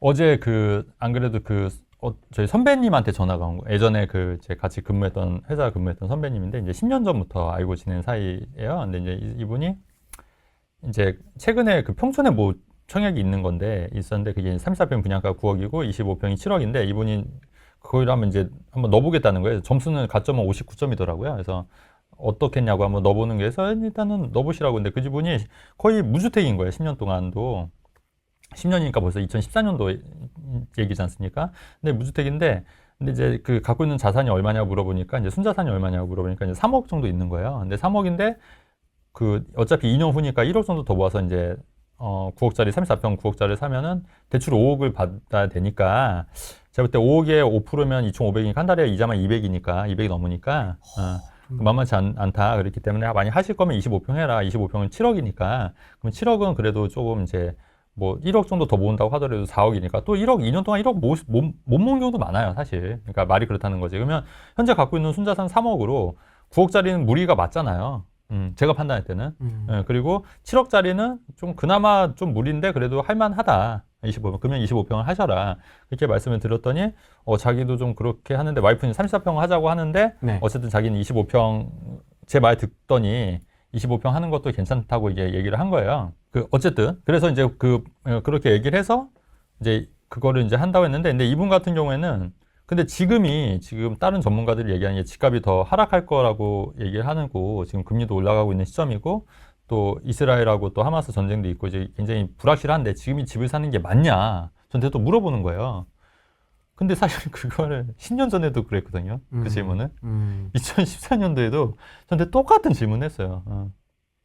어제 안 그래도 저희 선배님한테 전화가 온 거예요. 예전에 제가 같이 회사 근무했던 선배님인데, 이제 10년 전부터 알고 지낸 사이예요. 근데 이제 이분이 이제 최근에 평촌에 뭐 청약이 있었는데, 그게 34평 분양가 9억이고 25평이 7억인데, 이분이 그걸 하면 이제 한번 넣어보겠다는 거예요. 점수는 가점은 59점이더라고요. 그래서 어떻겠냐고 한번 넣어보는 게 해서 일단은 넣어보시라고. 근데 그 집분이 거의 무주택인 거예요. 10년 동안도. 10년이니까 벌써 2014년도 얘기지 않습니까? 근데 무주택인데, 근데 이제 갖고 있는 자산이 얼마냐고 물어보니까, 이제 순자산이 얼마냐고 물어보니까 이제 3억 정도 있는 거예요. 근데 3억인데, 어차피 2년 후니까 1억 정도 더 모아서 이제, 9억짜리, 34평 9억짜리 사면은 대출 5억을 받아야 되니까, 제가 볼 때 5억에 5%면 2,500이니까 한 달에 이자만 200이니까, 200이 넘으니까, 만만치 않다. 그렇기 때문에 많이 하실 거면 25평 해라. 25평은 7억이니까. 그럼 7억은 그래도 조금 이제, 뭐 1억 정도 더 모은다고 하더라도 4억이니까 또 1억, 2년 동안 1억 못 모은 경우도 많아요, 사실. 그러니까 말이 그렇다는 거지. 그러면 현재 갖고 있는 순자산 3억으로 9억짜리는 무리가 맞잖아요. 제가 판단할 때는. 예, 그리고 7억짜리는 좀 그나마 좀 무리인데 그래도 할만하다. 25평. 그러면 25평을 하셔라. 그렇게 말씀을 드렸더니, 자기도 좀 그렇게 하는데, 와이프는 34평 하자고 하는데, 네. 어쨌든 자기는 25평, 제 말 듣더니 25평 하는 것도 괜찮다고 이제 얘기를 한 거예요. 어쨌든. 그래서 이제 그렇게 얘기를 해서 이제 그거를 이제 한다고 했는데, 근데 이분 같은 경우에는, 근데 지금 다른 전문가들이 얘기하는 게 집값이 더 하락할 거라고 얘기를 하는 거, 지금 금리도 올라가고 있는 시점이고, 또 이스라엘하고 또 하마스 전쟁도 있고 이제 굉장히 불확실한데 지금이 집을 사는 게 맞냐? 저한테 또 물어보는 거예요. 근데 사실 그거를 10년 전에도 그랬거든요. 그 질문을. 2014년도에도 저한테 똑같은 질문을 했어요.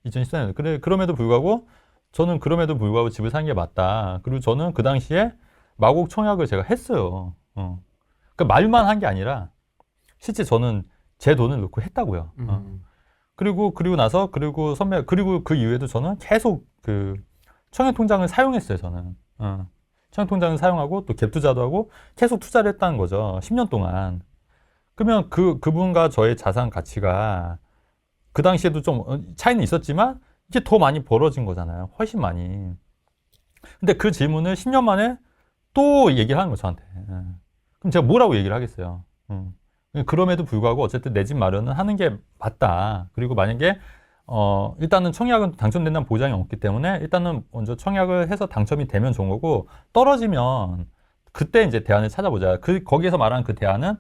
2014년도. 그럼에도 불구하고 저는 집을 사는 게 맞다. 그리고 저는 그 당시에 마곡 청약을 제가 했어요. 그러니까 말만 한 게 아니라 실제 저는 제 돈을 넣고 했다고요. 그리고 그 이후에도 저는 계속 청약 통장을 사용했어요, 저는. 청약 통장을 사용하고 또 갭 투자도 하고 계속 투자를 했다는 거죠. 10년 동안. 그러면 그분과 저의 자산 가치가 그 당시에도 좀 차이는 있었지만 이게 더 많이 벌어진 거잖아요. 훨씬 많이. 근데 그 질문을 10년 만에 또 얘기를 하는 거죠, 저한테. 그럼 제가 뭐라고 얘기를 하겠어요. 그럼에도 불구하고 어쨌든 내 집 마련은 하는 게 맞다. 그리고 만약에 일단은 청약은 당첨된다는 보장이 없기 때문에 일단은 먼저 청약을 해서 당첨이 되면 좋은 거고, 떨어지면 그때 이제 대안을 찾아보자. 거기에서 말하는 그 대안은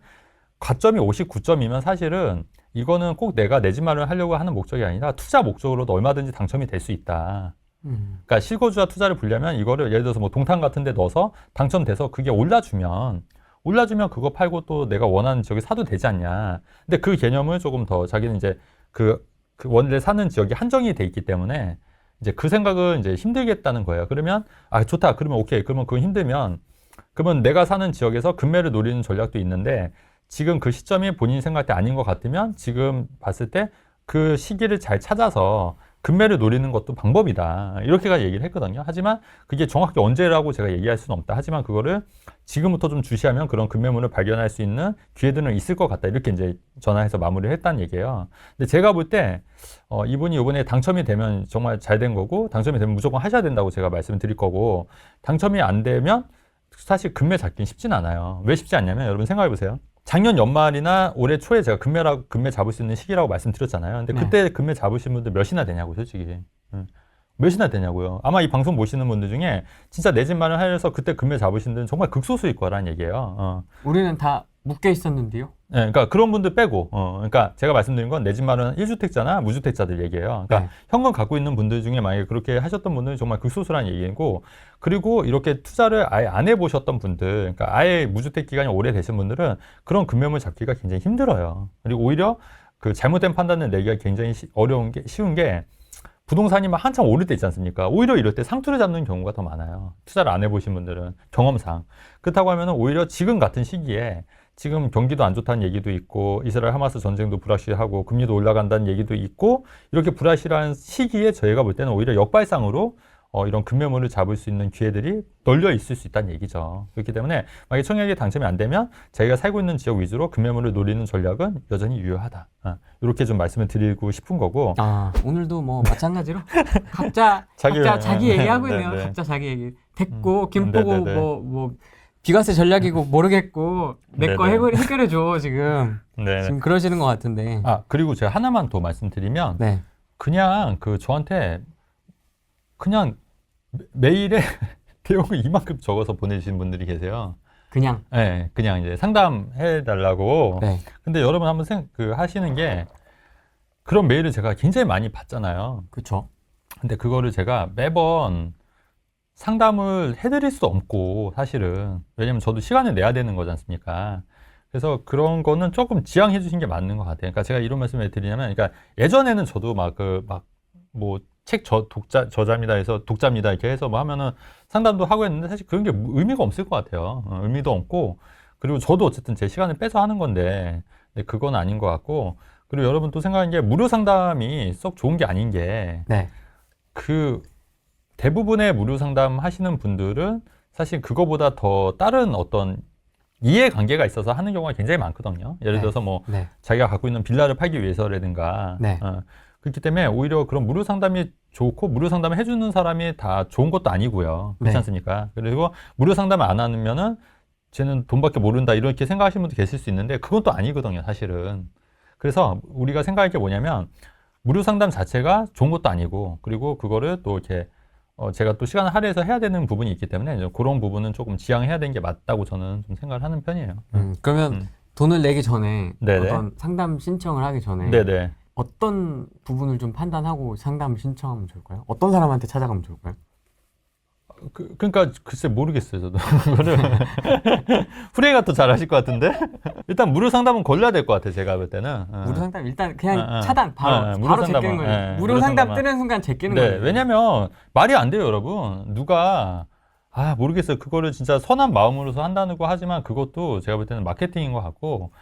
가점이 59점이면 사실은 이거는 꼭 내가 내 집 마련을 하려고 하는 목적이 아니라 투자 목적으로도 얼마든지 당첨이 될 수 있다. 그러니까 실거주와 투자를 분리하면 이거를 예를 들어서 뭐 동탄 같은 데 넣어서 당첨돼서 그게 올라주면 그거 팔고 또 내가 원하는 지역에 사도 되지 않냐. 근데 그 개념을 조금 더 자기는 이제 그 원래 사는 지역이 한정이 돼 있기 때문에 이제 그 생각을 이제 힘들겠다는 거예요. 그러면 좋다. 그러면 오케이. 그러면 그건 힘들면 그러면 내가 사는 지역에서 금매를 노리는 전략도 있는데 지금 그 시점이 본인 생각할 때 아닌 것 같으면 지금 봤을 때 그 시기를 잘 찾아서 금매를 노리는 것도 방법이다. 이렇게까지 얘기를 했거든요. 하지만 그게 정확히 언제라고 제가 얘기할 수는 없다. 하지만 그거를 지금부터 좀 주시하면 그런 금매물을 발견할 수 있는 기회들은 있을 것 같다. 이렇게 이제 전화해서 마무리를 했다는 얘기예요. 근데 제가 볼 때 이분이 이번에 당첨이 되면 정말 잘 된 거고, 당첨이 되면 무조건 하셔야 된다고 제가 말씀을 드릴 거고, 당첨이 안 되면 사실 금매 잡긴 쉽진 않아요. 왜 쉽지 않냐면 여러분 생각해 보세요. 작년 연말이나 올해 초에 제가 금매 잡을 수 있는 시기라고 말씀드렸잖아요. 근데 그때 금매 잡으신 분들 몇이나 되냐고, 솔직히. 몇이나 되냐고요. 아마 이 방송 보시는 분들 중에 진짜 내 집 마련하려서 그때 금매 잡으신 분들은 정말 극소수일 거라는 얘기예요. 우리는 다 묶여 있었는데요. 네, 그러니까 그런 분들 빼고, 그러니까 제가 말씀드린 건 내 집 마련 1주택자나 무주택자들 얘기예요. 그러니까 현금 갖고 있는 분들 중에 만약에 그렇게 하셨던 분들은 정말 극소수라는 얘기고, 그리고 이렇게 투자를 아예 안 해보셨던 분들, 그러니까 아예 무주택 기간이 오래되신 분들은 그런 금매물 잡기가 굉장히 힘들어요. 그리고 오히려 그 잘못된 판단을 내기가 굉장히 쉬운 게 부동산이 막 한참 오를 때 있지 않습니까? 오히려 이럴 때 상투를 잡는 경우가 더 많아요. 투자를 안 해보신 분들은 경험상. 그렇다고 하면 오히려 지금 같은 시기에 지금 경기도 안 좋다는 얘기도 있고 이스라엘 하마스 전쟁도 불확실하고 금리도 올라간다는 얘기도 있고 이렇게 불확실한 시기에 저희가 볼 때는 오히려 역발상으로 이런 급매물을 잡을 수 있는 기회들이 널려 있을 수 있다는 얘기죠. 그렇기 때문에 만약에 청약이 당첨이 안 되면 자기가 살고 있는 지역 위주로 급매물을 노리는 전략은 여전히 유효하다. 이렇게 좀 말씀을 드리고 싶은 거고. 오늘도 뭐 마찬가지로 각자 자기 얘기하고 있네요. 네네. 각자 자기 얘기. 됐고 김포고 네네네. 뭐 비과세 전략이고 모르겠고 내 거 네네. 해결해줘 지금. 네. 지금 그러시는 것 같은데. 그리고 제가 하나만 더 말씀드리면 네. 그냥 저한테 그냥 메일에 내용을 이만큼 적어서 보내주신 분들이 계세요. 그냥. 네, 그냥 이제 상담해 달라고. 네. 근데 여러분 한번 하시는 게 그런 메일을 제가 굉장히 많이 받잖아요. 그렇죠. 근데 그거를 제가 매번 상담을 해드릴 수 없고 사실은 왜냐면 저도 시간을 내야 되는 거지 않습니까? 그래서 그런 거는 조금 지양해 주신 게 맞는 것 같아요. 그러니까 제가 이런 말씀을 드리냐면, 그러니까 예전에는 저도 뭐 책 저자입니다 해서 독자입니다 이렇게 해서 뭐 하면은 상담도 하고 했는데 사실 그런 게 의미가 없을 것 같아요. 의미도 없고, 그리고 저도 어쨌든 제 시간을 빼서 하는 건데 근데 그건 아닌 것 같고, 그리고 여러분 또 생각하는 게 무료 상담이 썩 좋은 게 아닌 게 네. 그 대부분의 무료 상담 하시는 분들은 사실 그거보다 더 다른 어떤 이해관계가 있어서 하는 경우가 굉장히 많거든요. 예를 네. 들어서 뭐 네. 자기가 갖고 있는 빌라를 팔기 위해서라든가 네. 그렇기 때문에 오히려 그런 무료 상담이 좋고 무료 상담을 해주는 사람이 다 좋은 것도 아니고요. 그렇지 네. 않습니까? 그리고 무료 상담을 안 하면은 쟤는 돈밖에 모른다 이렇게 생각하시는 분도 계실 수 있는데 그건 또 아니거든요, 사실은. 그래서 우리가 생각할 게 뭐냐면 무료 상담 자체가 좋은 것도 아니고, 그리고 그거를 또 이렇게 제가 또 시간을 할애해서 해야 되는 부분이 있기 때문에 이제 그런 부분은 조금 지양해야 되는 게 맞다고 저는 좀 생각을 하는 편이에요. 그러면 돈을 내기 전에 네네. 어떤 상담 신청을 하기 전에 네네. 어떤 부분을 좀 판단하고 상담 신청하면 좋을까요? 어떤 사람한테 찾아가면 좋을까요? 그러니까 글쎄 모르겠어요, 저도. 그거를 후레이가 또 잘 아실 것 같은데 일단 무료 상담은 걸려야 될 것 같아요, 제가 볼 때는. 무료 상담 일단 그냥 차단 무료 바로 상담은, 제끼는 거예요. 예, 무료 무료 상담 상담은. 뜨는 순간 제끼는 네, 거예요. 왜냐면 말이 안 돼요, 여러분. 누가 모르겠어요. 그거를 진짜 선한 마음으로서 한다는 거 하지만 그것도 제가 볼 때는 마케팅인 것 같고,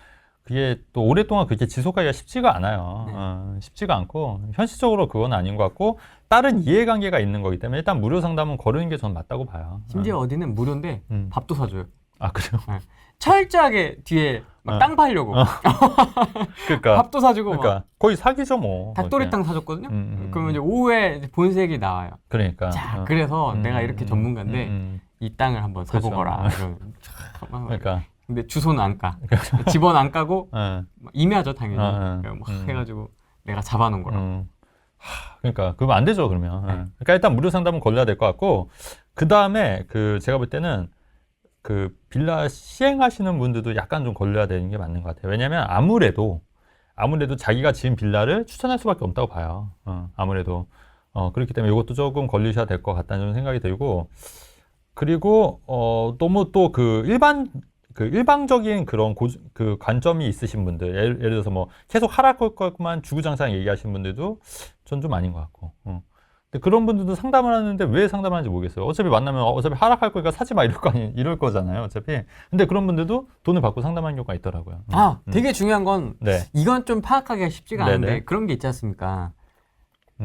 그게 또 오랫동안 그렇게 지속하기가 쉽지가 않아요. 쉽지가 않고 현실적으로 그건 아닌 것 같고 다른 이해관계가 있는 거기 때문에 일단 무료 상담은 거르는 게 전 맞다고 봐요. 심지어 어디는 무료인데 음. 밥도 사줘요. 그래요? 철저하게 뒤에 막 땅 팔려고 그러니까 밥도 사주고 그러니까 거의 사기죠, 뭐. 닭도리 땅 사줬거든요. 음. 그러면 이제 오후에 이제 본색이 나와요. 그러니까. 자, 그래서 내가 이렇게 전문가인데 이 땅을 한번 그렇죠. 사보거라. 그러니까. 근데 주소는 안 까. 집원 안 까고 예. 임야죠 당연히. 어. 막 해가지고 내가 잡아놓은 거라. 그러니까 그러면 안 되죠, 그러면. 그러니까 일단 무료 상담은 걸려야 될 것 같고, 그 다음에 제가 볼 때는 그 빌라 시행하시는 분들도 약간 좀 걸려야 되는 게 맞는 것 같아요. 왜냐하면 아무래도 자기가 지은 빌라를 추천할 수밖에 없다고 봐요. 아무래도 그렇기 때문에 이것도 조금 걸리셔야 될 것 같다는 생각이 들고, 그리고 너무 또 일방적인 그런 그 관점이 있으신 분들, 예를 들어서 뭐 계속 하락할 것만 주구장창 얘기하시는 분들도 전 좀 아닌 것 같고. 근데 그런 분들도 상담을 하는데 왜 상담을 하는지 모르겠어요. 어차피 만나면 어차피 하락할 거니까 사지 마 이럴 거잖아요, 어차피. 근데 그런 분들도 돈을 받고 상담하는 경우가 있더라고요. 되게 중요한 건 네. 이건 좀 파악하기가 쉽지가 않은데 네네. 그런 게 있지 않습니까?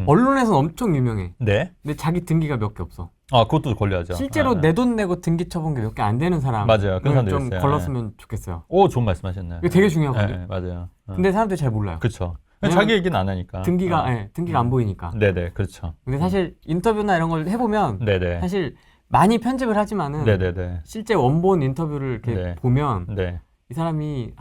언론에서는 엄청 유명해. 네. 근데 자기 등기가 몇 개 없어. 그것도 걸려야죠. 실제로 내 돈 내고 등기 쳐본 게 몇 개 안 되는 사람. 맞아요. 그런 사람들 좀 있어요. 걸렀으면 좋겠어요. 오, 좋은 말씀하셨네요. 이게 되게 중요하거든요. 네, 맞아요. 근데 사람들이 잘 몰라요. 그렇죠. 왜냐면 자기 얘기는 안 하니까. 등기가 안 보이니까. 네네, 그렇죠. 근데 사실 인터뷰나 이런 걸 해보면 네네. 사실 많이 편집을 하지만은 네네네. 실제 원본 인터뷰를 이렇게 네. 보면 네. 이 사람이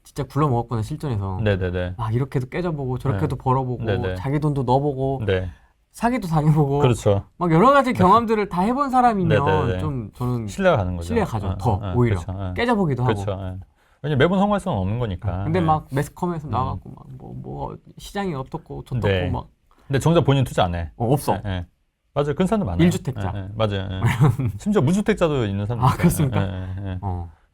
진짜 굴러먹었구나 실전에서. 네네네. 막 이렇게도 깨져보고 저렇게도 벌어보고 네네. 자기 돈도 넣어보고 네. 사기도 당해보고 그렇죠. 막 여러 가지 경험들을 다 해본 사람이면 네네네. 좀 저는 신뢰가 가는 거죠. 신뢰가 가죠. 더 오히려 그렇죠. 깨져보기도 하고. 그렇죠. 왜냐면 매번 성공할 수는 없는 거니까. 근데 막 매스컴에서 나가고 막 뭐 시장이 어떻고 저떻고 네. 막 근데 정작 본인 투자 안 해. 없어. 네. 맞아요. 그런 사람도 많아요. 1주택자. 맞아요. 심지어 무주택자도 있는 사람들. 그렇습니까?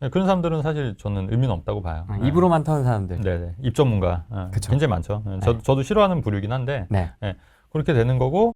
네, 그런 사람들은 사실 저는 의미는 없다고 봐요. 입으로만 타는 사람들. 네네. 입 전문가. 그쵸. 굉장히 많죠. 저도 싫어하는 부류긴 한데 네. 그렇게 되는 거고,